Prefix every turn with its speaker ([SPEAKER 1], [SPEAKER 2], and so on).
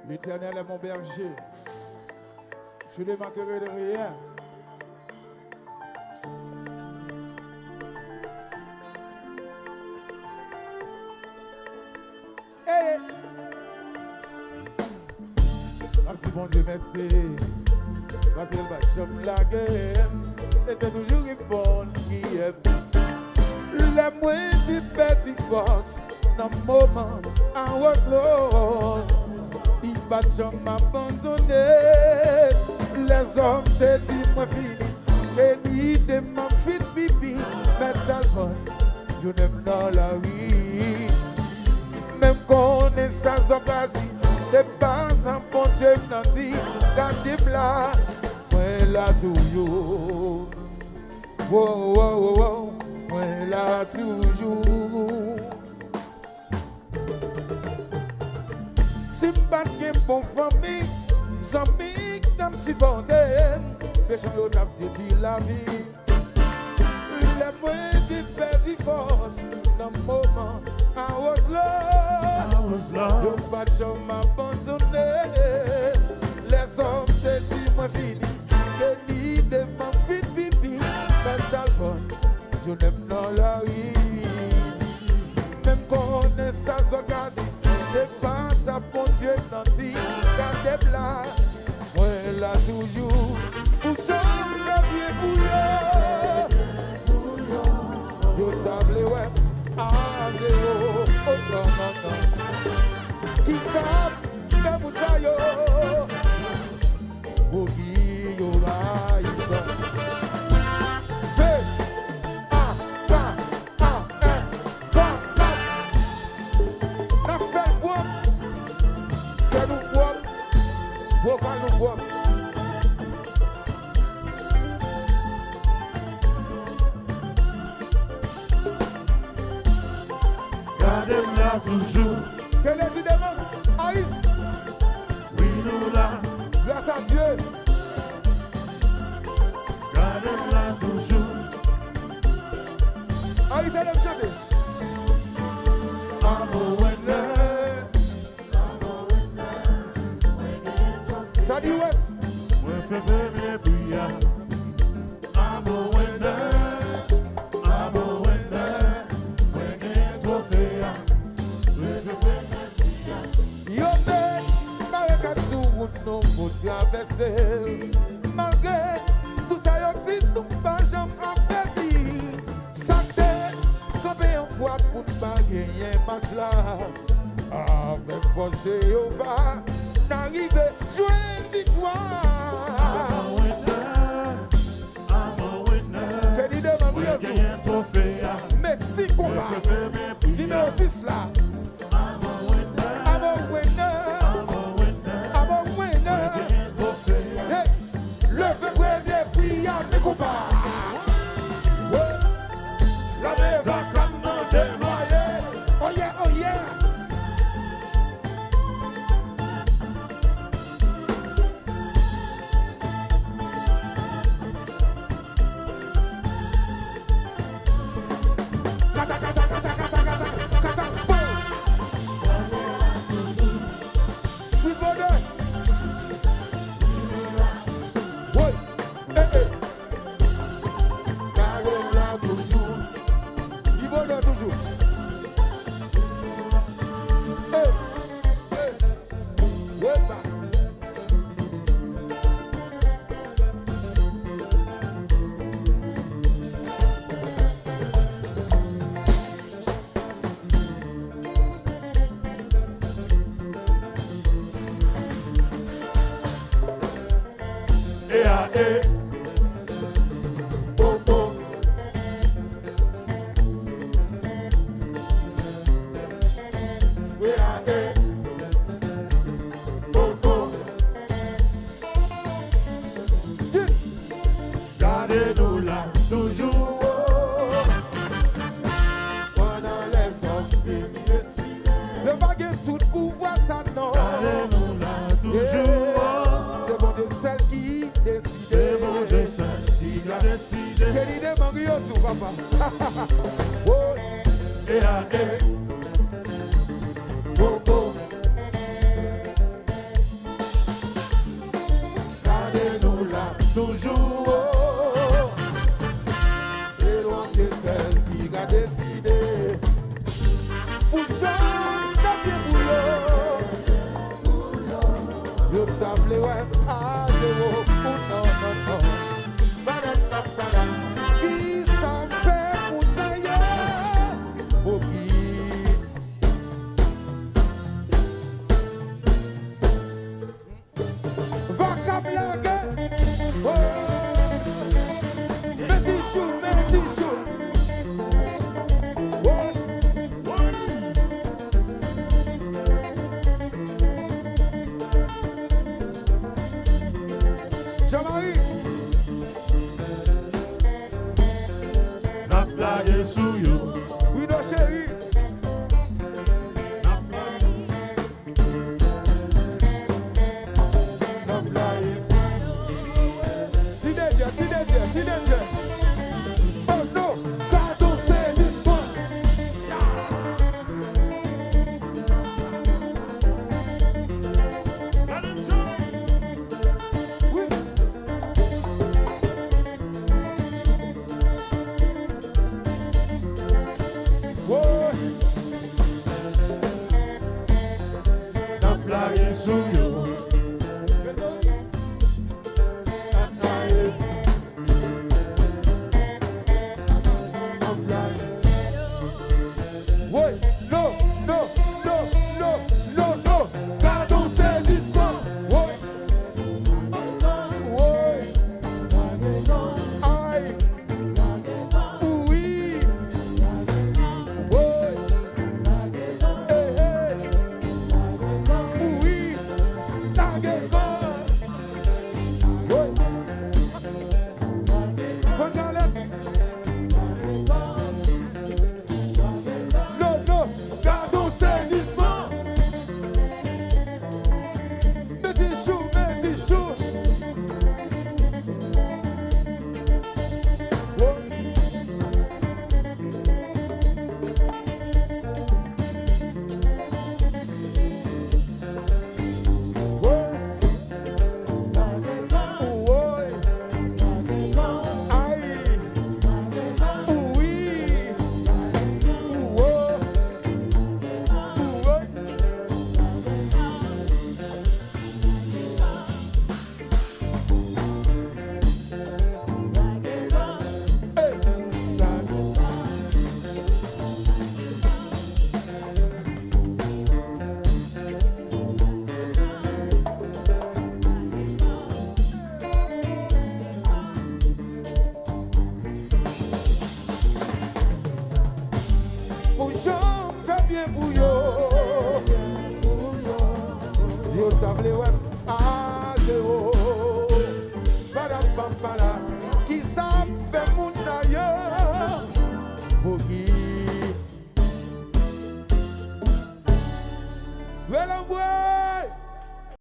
[SPEAKER 1] L'Éternel est mon berger. Je ne manquerai de rien. Hey! Merci bon Dieu, merci. Parce qu'il va jamais la guerre. Et t'es toujours une bonne qui aime. La moindre petite force. Dans le moment, I was lost. Il va jamais m'abandonner. Les hommes te disent moi fini. Et ni de ma fille pipi. Mais tellement, je n'aime dans la vie. Même qu'on est sans occasion. C'est pas sans bon Dieu m'en dit. Gardez là, moi là toujours. Wow, wow, wow, wow. Moi là toujours. Si m'bat gen bon famille, zami comme si bon t'aime, les gens y'ont dit la vie. Les moyens qui perdent force, dans le moment, I was lost. Y'ont pas jamais m'abandonner. Les hommes te disent moi fini, que ni de ma fille pipi, même ça bon, je n'aime dans la vie. Même qu'on est sans occasion. C'est pas ça pour Dieu nanti, gardez là, moi là toujours, pour changer bien bouillon, yo table ouais, à zéro, oh non non non, qui savent, mais vous ça yo, pour qui yo va y sont.
[SPEAKER 2] Gardez-la toujours.
[SPEAKER 1] Que les idées Aïs.
[SPEAKER 2] Oui, nous là.
[SPEAKER 1] Grâce à Dieu.
[SPEAKER 2] Gardez-la toujours.
[SPEAKER 1] Aïs, elle aime chanter. Ça dit ouest.
[SPEAKER 2] Moi, fais bébé bouillard. I'm a winner. I'm a winner. Moi, gagne trophée.
[SPEAKER 1] Yo, malgré tout, nous faut traverser. Malgré tout ça, yo dit, nous pas jamais affaibli. Ça t'est, camper en quoi pour ne pas gagner match là. Avec votre Jéhovah, n'arriver, jouer une victoire.
[SPEAKER 2] I'm a winner.
[SPEAKER 1] Que dit de
[SPEAKER 2] Moi, gagne trophée.
[SPEAKER 1] mais si combat, numéro 10 là.
[SPEAKER 2] I'm a winner.
[SPEAKER 1] I'm a winner.
[SPEAKER 2] I'm a winner.
[SPEAKER 1] I'm a winner.
[SPEAKER 2] Gagne trophée.
[SPEAKER 1] Hey, le vrai des prières ne combat.
[SPEAKER 2] La mer va comme dénoyer.
[SPEAKER 1] Oh yeah, oh yeah. Kata, kata, kata, kata, kata, kata, boom. Oui, bonheur. Oui, eh, eh.
[SPEAKER 2] Gardez-la toujours.
[SPEAKER 1] Il bonheur toujours. Eh, eh. Ouais, bah.
[SPEAKER 2] Eh ah eh. Oh oh. Eh ah eh. Oh oh. Gardez-nous là toujours.
[SPEAKER 1] Pendant les hommes, le baguette tout pouvoir, ça non.
[SPEAKER 2] Gardez-nous là toujours.
[SPEAKER 1] C'est bon Dieu seul qui décide.
[SPEAKER 2] C'est bon Dieu seul qui a décidé.
[SPEAKER 1] Quelle idée mangue tout papa. Oh,
[SPEAKER 2] Eh ah eh. Oh oh.
[SPEAKER 1] sous yo. Ouais, non, non, non, non, non, non. Gardons saisissement. Ouais. Ouais. Aïe. Oui. Ouais. Hey, hey. Oui. Taguez-moi. Ouais. Fontaine. Non, non. Gardons saisissement. Mettez chaud, mettez chaud. Yo table web, ah, zéro, badam bam bala.